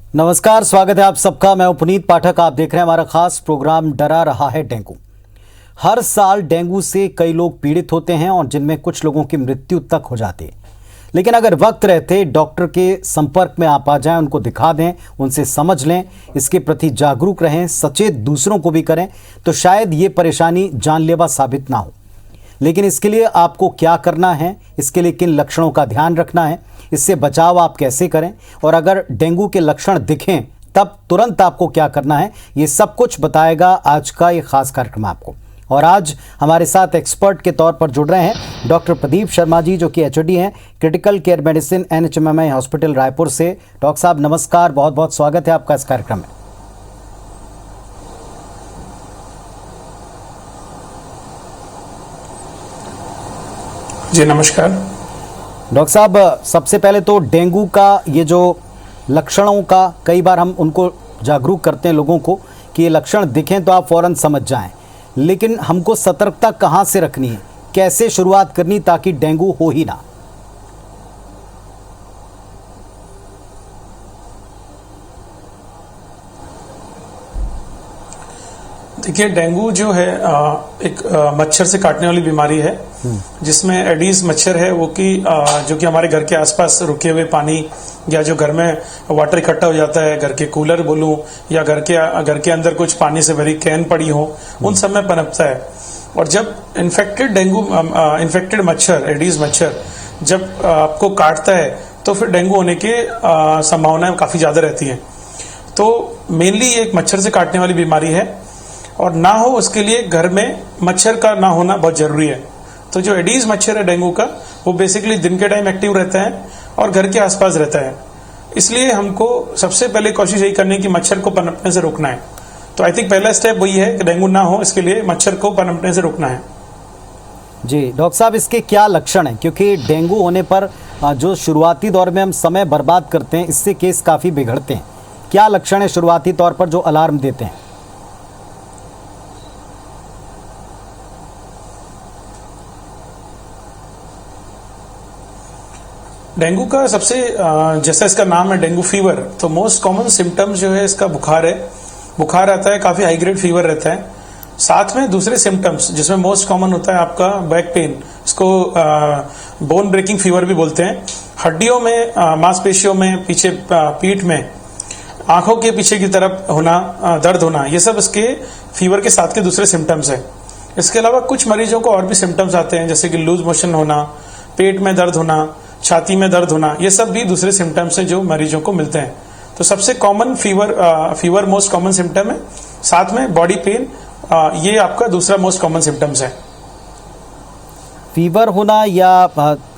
नमस्कार, स्वागत है आप सबका। मैं पुनीत पाठक। आप देख रहे हैं हमारा खास प्रोग्राम डरा रहा है डेंगू। हर साल डेंगू से कई लोग पीड़ित होते हैं और जिनमें कुछ लोगों की मृत्यु तक हो जाती है। लेकिन अगर वक्त रहते डॉक्टर के संपर्क में आप आ जाएं, उनको दिखा दें, उनसे समझ लें, इसके प्रति जागरूक रहें, सचेत दूसरों को भी करें, तो शायद ये परेशानी जानलेवा साबित ना हो। लेकिन इसके लिए आपको क्या करना है, इसके लिए किन लक्षणों का ध्यान रखना है, इससे बचाव आप कैसे करें, और अगर डेंगू के लक्षण दिखें तब तुरंत आपको क्या करना है, ये सब कुछ बताएगा आज का ये खास कार्यक्रम आपको। और आज हमारे साथ एक्सपर्ट के तौर पर जुड़ रहे हैं डॉक्टर प्रदीप शर्मा जी, जो कि एचओडी हैं critical care medicine NHMMI hospital Raipur से। डॉक्टर साहब नमस्कार, बहुत बहुत स्वागत है आपका इस कार्यक्रम में। जी नमस्कार डॉक्टर साहब, सबसे पहले तो डेंगू का ये जो लक्षणों का, कई बार हम उनको जागरूक करते हैं लोगों को कि ये लक्षण दिखें तो आप फौरन समझ जाएं, लेकिन हमको सतर्कता कहाँ से रखनी है, कैसे शुरुआत करनी ताकि डेंगू हो ही ना। देखिए, डेंगू जो है एक मच्छर से काटने वाली बीमारी है, जिसमें एडीज मच्छर है वो कि जो कि हमारे घर के आसपास रुके हुए पानी या जो घर में वाटर इकट्ठा हो जाता है, घर के कूलर बोलूं या घर के अंदर कुछ पानी से भरी कैन पड़ी हो, उन सब में पनपता है। और जब इन्फेक्टेड मच्छर, एडीज मच्छर जब आपको काटता है तो फिर डेंगू होने की संभावनाएं काफी ज्यादा रहती हैं। तो मेनली ये एक मच्छर से काटने वाली बीमारी है और ना हो उसके लिए घर में मच्छर का ना होना बहुत जरूरी है। तो जो एडीज मच्छर है डेंगू का, वो बेसिकली दिन के टाइम एक्टिव रहता है और घर के आसपास रहता है। इसलिए हमको सबसे पहले कोशिश यही करनी है कि मच्छर को पनपने से रोकना है। तो आई थिंक पहला स्टेप वही है कि डेंगू ना हो, इसके लिए मच्छर को पनपने से रोकना है। जी डॉक्टर साहब, इसके क्या लक्षण हैं? क्योंकि डेंगू होने पर जो शुरुआती दौर में हम समय बर्बाद करते हैं, इससे केस काफ़ी बिगड़ते हैं। क्या लक्षण है शुरुआती तौर पर जो अलार्म देते हैं? डेंगू का सबसे जैसा इसका नाम है डेंगू फीवर, तो मोस्ट कॉमन सिम्टम्स जो है इसका बुखार है। बुखार आता है, काफी हाई ग्रेड फीवर रहता है। साथ में दूसरे सिम्टम्स जिसमें मोस्ट कॉमन होता है आपका बैक पेन, इसको बोन ब्रेकिंग फीवर भी बोलते हैं। हड्डियों में, मांसपेशियों में, पीछे पीठ में, आंखों के पीछे की तरफ होना, दर्द होना, ये सब इसके फीवर के साथ के दूसरे सिम्टम्स है। इसके अलावा कुछ मरीजों को और भी सिम्टम्स आते हैं, जैसे कि लूज मोशन होना, पेट में दर्द होना, छाती में दर्द होना, ये सब भी दूसरे सिम्टम्स हैं जो मरीजों को मिलते हैं। तो सबसे common fever most common symptom है। साथ में बॉडी पेन, ये आपका दूसरा मोस्ट कॉमन सिम्टम्स है। फीवर होना या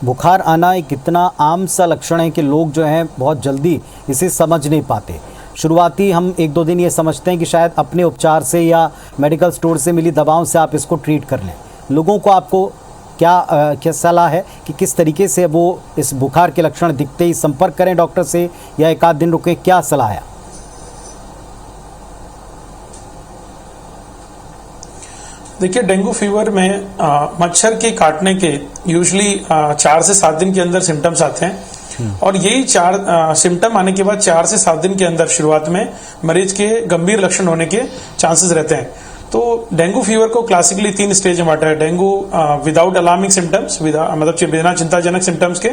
बुखार आना एक इतना आम सा लक्षण है कि लोग जो हैं बहुत जल्दी इसे समझ नहीं पाते। शुरुआती हम 1-2 दिन ये समझते हैं कि शायद अपने उपचार से या मेडिकल स्टोर से मिली दवाओं से आप इसको ट्रीट कर लें। लोगों को आपको क्या सलाह है कि किस तरीके से वो इस बुखार के लक्षण दिखते ही संपर्क करें डॉक्टर से या 1 आध दिन रुकें? क्या सलाह है? देखिए, डेंगू फीवर में मच्छर के काटने के यूजुअली 4 से 7 दिन के अंदर सिम्टम्स आते हैं और यही 4 सिम्टम आने के बाद 4 से 7 दिन के अंदर शुरुआत में मरीज के गंभीर लक्षण होने के चांसेस रहते हैं। तो डेंगू फीवर को क्लासिकली 3 स्टेज में बांटा है। डेंगू विदाउट अलार्मिंग सिम्टम्स, मतलब बिना चिंताजनक सिम्टम्स के,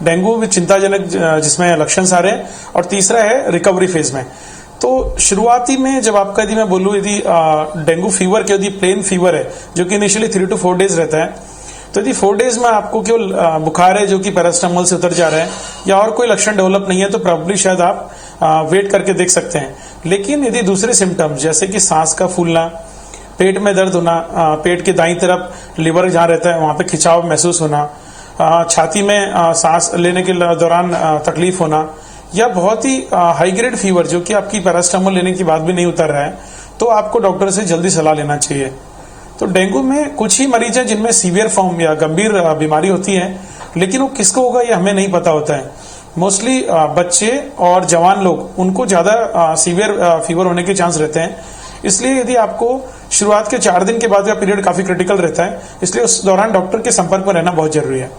डेंगू विद चिंताजनक जिसमें लक्षण आ रहे हैं, और तीसरा है रिकवरी फेज में। तो शुरुआती में जब आपका, यदि मैं बोलूं, यदि डेंगू फीवर के यदि प्लेन फीवर है जो कि इनिशियली 3 to 4 डेज रहता है, तो यदि 4 डेज में आपको केवल बुखार है जो कि पैरास्टामोल से उतर जा रहा है या और कोई लक्षण डेवलप नहीं है, तो प्रॉब्ली शायद आप वेट करके देख सकते हैं। लेकिन यदि दूसरे सिम्टम्स जैसे कि सांस का फूलना, पेट में दर्द होना, पेट के दाईं तरफ लिवर जहां रहता है वहां पे खिंचाव महसूस होना, छाती में सांस लेने के दौरान तकलीफ होना, या बहुत ही हाई ग्रेड फीवर जो कि आपकी पैरास्टामोल लेने के बाद भी नहीं उतर रहा है, तो आपको डॉक्टर से जल्दी सलाह लेना चाहिए। तो डेंगू में कुछ ही मरीज हैं जिनमें सीवियर फॉर्म या गंभीर बीमारी होती है, लेकिन वो किसको होगा ये हमें नहीं पता होता है। मोस्टली बच्चे और जवान लोग, उनको ज्यादा सीवियर फीवर होने के चांस रहते हैं। इसलिए यदि आपको शुरुआत के 4 दिन के बाद का पीरियड काफी क्रिटिकल रहता है, इसलिए उस दौरान डॉक्टर के संपर्क में रहना बहुत जरूरी है।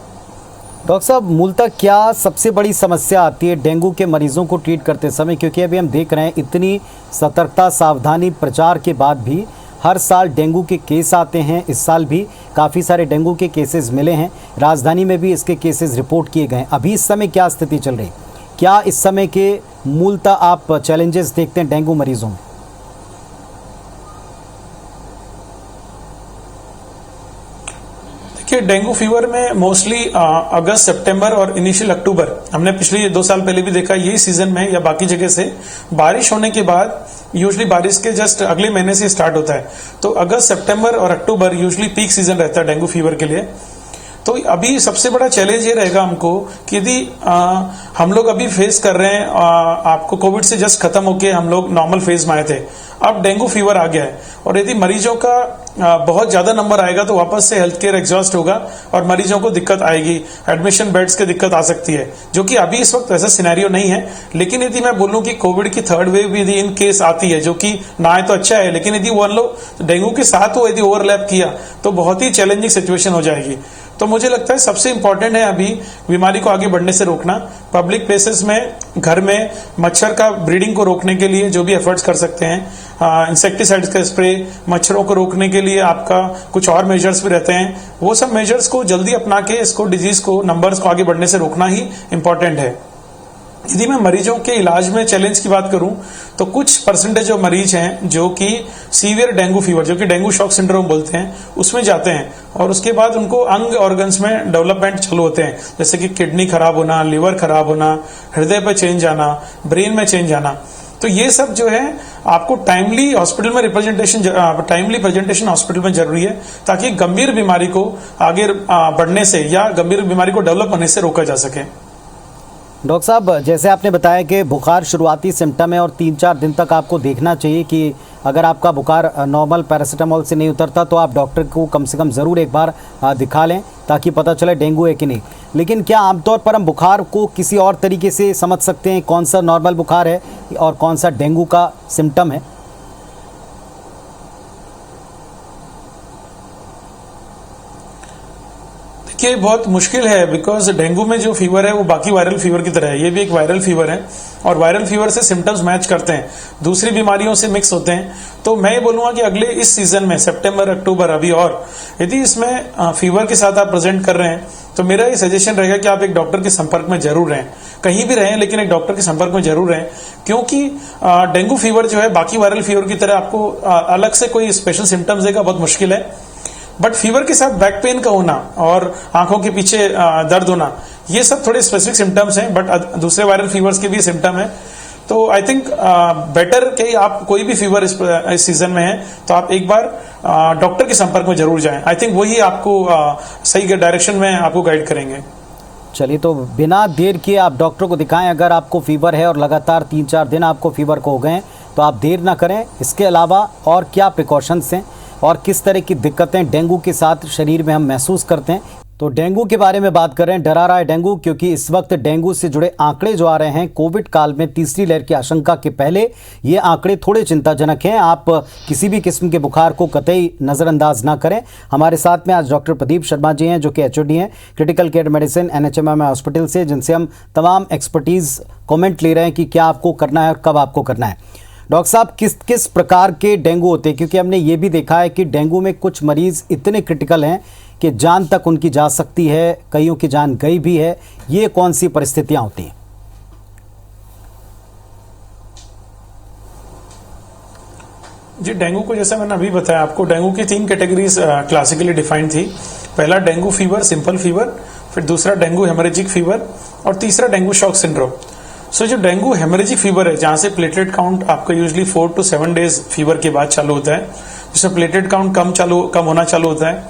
डॉक्टर साहब, मूलतः क्या सबसे बड़ी समस्या आती है डेंगू के मरीजों को ट्रीट करते समय? क्योंकि अभी हम देख रहे हैं इतनी सतर्कता सावधानी प्रचार के बाद भी हर साल डेंगू के केस आते हैं। इस साल भी काफ़ी सारे डेंगू के केसेस मिले हैं, राजधानी में भी इसके केसेस रिपोर्ट किए गए हैं। अभी इस समय क्या स्थिति चल रही, क्या इस समय के मूलतः आप चैलेंजेस देखते हैं डेंगू मरीजों में? कि डेंगू फीवर में मोस्टली अगस्त सितंबर और इनिशियल अक्टूबर, हमने पिछले 2 साल पहले भी देखा, यही सीजन में या बाकी जगह से बारिश होने के बाद यूजुअली बारिश के जस्ट अगले महीने से स्टार्ट होता है। तो अगस्त सितंबर और अक्टूबर यूजुअली पीक सीजन रहता है डेंगू फीवर के लिए। तो अभी सबसे बड़ा चैलेंज ये रहेगा हमको कि यदि हम लोग अभी फेस कर रहे हैं, आपको कोविड से जस्ट खत्म होके हम लोग नॉर्मल फेज में आए थे, अब डेंगू फीवर आ गया है और यदि मरीजों का बहुत ज्यादा नंबर आएगा तो वापस से हेल्थ केयर एग्जॉस्ट होगा और मरीजों को दिक्कत आएगी, एडमिशन बेड्स की दिक्कत आ सकती है, जो कि अभी इस वक्त ऐसा सिनेरियो नहीं है। लेकिन यदि मैं बोलूं कि कोविड की थर्ड वेव भी यदि इन केस आती है, जो कि ना आए तो अच्छा है, लेकिन यदि वो लोग डेंगू के साथ वो यदि ओवरलैप किया तो बहुत ही चैलेंजिंग सिचुएशन हो जाएगी। तो मुझे लगता है सबसे इंपॉर्टेंट है अभी बीमारी को आगे बढ़ने से रोकना। पब्लिक प्लेसेस में, घर में मच्छर का ब्रीडिंग को रोकने के लिए जो भी एफर्ट्स कर सकते हैं, इंसेक्टिसाइड्स का स्प्रे, मच्छरों को रोकने के लिए आपका कुछ और मेजर्स भी रहते हैं, वो सब मेजर्स को जल्दी अपना के इसको डिजीज को, नंबर्स को आगे बढ़ने से रोकना ही इंपॉर्टेंट है। यदि मैं मरीजों के इलाज में चैलेंज की बात करूं तो कुछ परसेंटेज जो मरीज हैं जो कि सीवियर डेंगू फीवर, जो कि डेंगू शॉक सिंड्रोम बोलते हैं, उसमें जाते हैं और उसके बाद उनको अंग ऑर्गन्स में डेवलपमेंट चालू होते हैं, जैसे कि किडनी खराब होना, लिवर खराब होना, हृदय पे चेंज आना, ब्रेन में चेंज आना। तो ये सब जो है आपको टाइमली हॉस्पिटल में टाइमली प्रेजेंटेशन हॉस्पिटल में जरूरी है, ताकि गंभीर बीमारी को आगे बढ़ने से या गंभीर बीमारी को डेवलप होने से रोका जा सके। डॉक्टर साहब, जैसे आपने बताया कि बुखार शुरुआती सिम्टम है और 3-4 दिन तक आपको देखना चाहिए कि अगर आपका बुखार नॉर्मल पैरासीटामोल से नहीं उतरता तो आप डॉक्टर को कम से कम ज़रूर एक बार दिखा लें, ताकि पता चले डेंगू है कि नहीं। लेकिन क्या आमतौर पर हम बुखार को किसी और तरीके से समझ सकते हैं, कौन सा नॉर्मल बुखार है और कौन सा डेंगू का सिम्टम है? ये बहुत मुश्किल है, बिकॉज डेंगू में जो फीवर है वो बाकी वायरल फीवर की तरह है, ये भी एक वायरल फीवर है और वायरल फीवर से सिम्टम्स मैच करते हैं, दूसरी बीमारियों से मिक्स होते हैं। तो मैं ये बोलूंगा कि अगले इस सीजन में सितंबर अक्टूबर अभी, और यदि इसमें फीवर के साथ आप प्रेजेंट कर रहे हैं तो मेरा ये सजेशन रहेगा कि आप एक डॉक्टर के संपर्क में जरूर रहें, कहीं भी रहें लेकिन एक डॉक्टर के संपर्क में जरूर रहें, क्योंकि डेंगू फीवर जो है बाकी वायरल फीवर की तरह आपको अलग से कोई स्पेशल सिम्टम्स देगा बहुत मुश्किल है। बट फीवर के साथ बैक पेन का होना और आंखों के पीछे दर्द होना, ये सब थोड़े स्पेसिफिक सिम्टम्स हैं, बट दूसरे वायरल फीवर्स के भी सिम्टम है। तो आई थिंक बेटर कि आप कोई भी फीवर इस सीजन में है तो आप एक बार डॉक्टर के संपर्क में जरूर जाएं। आई थिंक वही आपको सही डायरेक्शन में आपको गाइड करेंगे। चलिए, तो बिना देर किए आप डॉक्टर को दिखाएं। अगर आपको फीवर है और लगातार 3-4 दिन आपको फीवर को हो गए तो आप देर ना करें। इसके अलावा और क्या प्रिकॉशंस हैं और किस तरह की दिक्कतें डेंगू के साथ शरीर में हम महसूस करते हैं, तो डेंगू के बारे में बात कर रहे हैं। डरा रहा है डेंगू, क्योंकि इस वक्त डेंगू से जुड़े आंकड़े जो आ रहे हैं कोविड काल में तीसरी लहर की आशंका के पहले, ये आंकड़े थोड़े चिंताजनक हैं। आप किसी भी किस्म के बुखार को कतई नज़रअंदाज ना करें। हमारे साथ में आज डॉक्टर प्रदीप शर्मा जी हैं, जो कि HOD हैं critical care medicine NHMM hospital से, जिनसे हम तमाम एक्सपर्टीज़ कॉमेंट ले रहे हैं कि क्या आपको करना है और कब आपको करना है। डॉक्टर साहब, किस किस प्रकार के डेंगू होते हैं? क्योंकि हमने ये भी देखा है कि डेंगू में कुछ मरीज इतने क्रिटिकल हैं कि जान तक उनकी जा सकती है, कईयों की जान गई भी है। ये कौन सी परिस्थितियां होती हैं? जी, डेंगू को जैसा मैंने अभी बताया आपको, डेंगू की 3 कैटेगरीज क्लासिकली डिफाइंड थी। पहला डेंगू फीवर, सिंपल फीवर, फिर दूसरा डेंगू हेमरेजिक फीवर और तीसरा डेंगू शॉक सिंड्रोम। सो जो डेंगू हेमरेजिक फीवर है, जहां से प्लेटलेट काउंट आपका यूजुअली 4 to 7 डेज फीवर के बाद चालू होता है, जिसमें प्लेटलेट काउंट कम होना चालू होता है,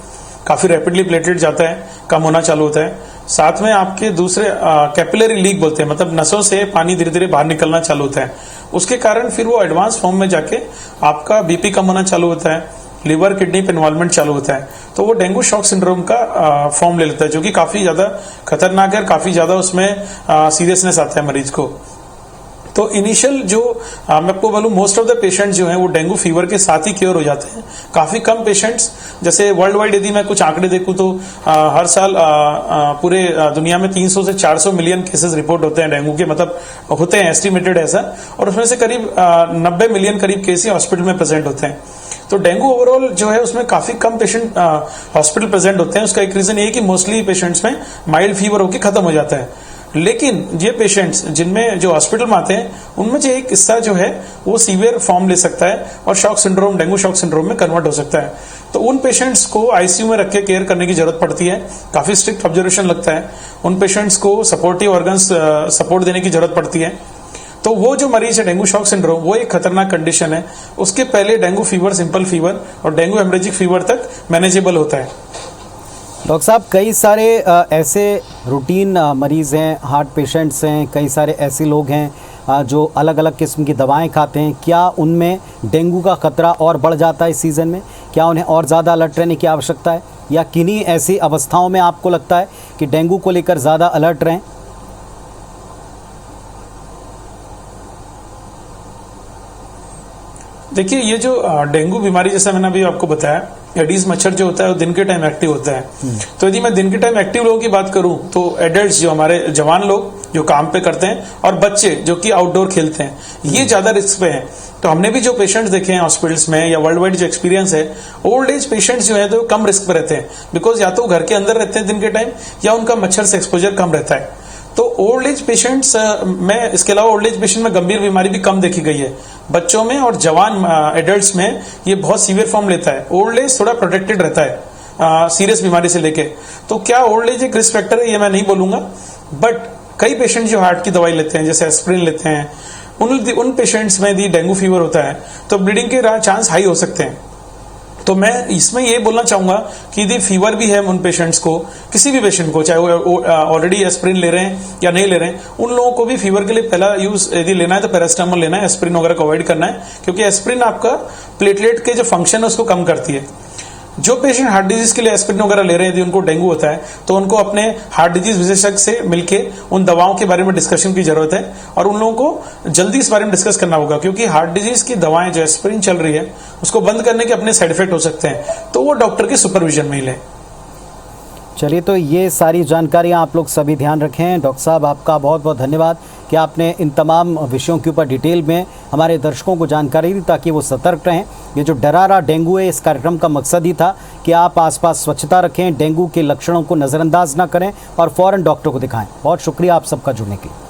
काफी रैपिडली प्लेटलेट जाता है, कम होना चालू होता है। साथ में आपके दूसरे कैपिलरी लीक बोलते हैं, मतलब नसों से पानी धीरे धीरे बाहर निकलना चालू होता है। उसके कारण फिर वो एडवांस फॉर्म में जाके आपका बीपी कम होना चालू होता है, लिवर किडनी पे इन्वॉल्वमेंट चालू होता है, तो वो डेंगू शॉक सिंड्रोम का फॉर्म ले लेता है, जो कि काफी ज्यादा खतरनाक है, काफी ज्यादा उसमें सीरियसनेस आता है मरीज को। तो इनिशियल जो मैं आपको बोलूं, मोस्ट ऑफ द पेशेंट्स जो हैं वो डेंगू फीवर के साथ ही क्योर हो जाते हैं। काफी कम पेशेंट्स, जैसे वर्ल्ड वाइड यदि मैं कुछ आंकड़े देखूं तो हर साल पूरे दुनिया में 300 से 400 मिलियन केसेस रिपोर्ट होते हैं डेंगू के, मतलब होते हैं, एस्टिमेटेड ऐसा, और उसमें से करीब 90 मिलियन करीब केस ही हॉस्पिटल में प्रेजेंट होते हैं। तो डेंगू ओवरऑल जो है उसमें काफी कम पेशेंट हॉस्पिटल प्रेजेंट होते हैं। उसका एक रीजन ये है कि मोस्टली पेशेंट्स में माइल्ड फीवर होकर खत्म हो जाता है। लेकिन ये पेशेंट्स जिनमें जो हॉस्पिटल में आते हैं उनमें जो एक हिस्सा जो है वो सीवियर फॉर्म ले सकता है और shock syndrome, dengue shock syndrome में कन्वर्ट हो सकता है। तो उन पेशेंट्स को आईसीयू में रख के केयर करने की जरूरत पड़ती है, काफी स्ट्रिक्ट ऑब्जर्वेशन लगता है। उन पेशेंट्स को सपोर्टिव ऑर्गन्स सपोर्ट देने की जरूरत पड़ती है। तो वो जो मरीज है डेंगू शॉक सिंड्रोम, वो एक खतरनाक कंडीशन है। उसके पहले डेंगू फीवर, सिंपल फीवर और डेंगू हेमरेजिक फीवर तक मैनेजेबल होता है। डॉक्टर साहब, कई सारे ऐसे रूटीन मरीज़ हैं, हार्ट पेशेंट्स हैं, कई सारे ऐसे लोग हैं जो अलग अलग किस्म की दवाएं खाते हैं। क्या उनमें डेंगू का खतरा और बढ़ जाता है इस सीज़न में? क्या उन्हें और ज़्यादा अलर्ट रहने की आवश्यकता है, या किन्हीं ऐसी अवस्थाओं में आपको लगता है कि डेंगू को लेकर ज़्यादा अलर्ट रहें? देखिए, ये जो डेंगू बीमारी, जैसा मैंने अभी आपको बताया, एडीज मच्छर जो होता है वो दिन के टाइम एक्टिव होता है। तो यदि मैं दिन के टाइम एक्टिव लोगों की बात करूं तो एडल्ट्स, जो हमारे जवान लोग जो काम पे करते हैं, और बच्चे जो कि आउटडोर खेलते हैं, ये ज्यादा रिस्क पे हैं। तो हमने भी जो पेशेंट्स देखे हैं हॉस्पिटल्स में या वर्ल्ड वाइड जो एक्सपीरियंस है, ओल्ड एज पेशेंट्स जो है तो कम रिस्क पे रहते हैं, बिकॉज या तो घर के अंदर रहते हैं दिन के टाइम, या उनका मच्छर से एक्सपोजर कम रहता है। तो ओल्ड एज पेशेंट्स में, इसके अलावा ओल्ड एज पेशेंट में गंभीर बीमारी भी कम देखी गई है। बच्चों में और जवान एडल्ट्स में ये बहुत सीवियर फॉर्म लेता है। ओल्ड एज थोड़ा प्रोटेक्टेड रहता है सीरियस बीमारी से लेके। तो क्या ओल्ड एज एक रिस्क फैक्टर है, ये मैं नहीं बोलूंगा, बट कई पेशेंट जो हार्ट की दवाई लेते हैं, जैसे एस्प्रिन लेते हैं, उन पेशेंट्स में यदि डेंगू फीवर होता है तो ब्लीडिंग के चांस हाई हो सकते हैं। तो मैं इसमें ये बोलना चाहूंगा कि यदि फीवर भी है उन पेशेंट्स को, किसी भी पेशेंट को, चाहे वो ऑलरेडी एस्प्रिन ले रहे हैं या नहीं ले रहे हैं, उन लोगों को भी फीवर के लिए पहला यूज यदि लेना है तो पैरास्टामोल लेना है, एस्प्रिन वगैरह को अवॉइड करना है, क्योंकि एस्प्रिन आपका प्लेटलेट के जो फंक्शन है उसको कम करती है। जो पेशेंट हार्ट डिजीज के लिए एस्प्रिन वगैरह ले रहे हैं, यदि उनको डेंगू होता है तो उनको अपने हार्ट डिजीज विशेषज्ञ से मिलके उन दवाओं के बारे में डिस्कशन की जरूरत है, और उन लोगों को जल्दी इस बारे में डिस्कस करना होगा, क्योंकि हार्ट डिजीज की दवाएं जो एस्प्रिन चल रही है उसको बंद करने के अपने साइड इफेक्ट हो सकते हैं, तो वो डॉक्टर के सुपरविजन में ही लें। चलिए, तो ये सारी जानकारियाँ आप लोग सभी ध्यान रखें। डॉक्टर साहब, आपका बहुत बहुत धन्यवाद कि आपने इन तमाम विषयों के ऊपर डिटेल में हमारे दर्शकों को जानकारी दी, ताकि वो सतर्क रहें। ये जो डरा रहा डेंगू है, इस कार्यक्रम का मकसद ही था कि आप आसपास स्वच्छता रखें, डेंगू के लक्षणों को नज़रअंदाज ना करें और फ़ौरन डॉक्टर को दिखाएं। बहुत शुक्रिया आप सबका जुड़ने के लिए।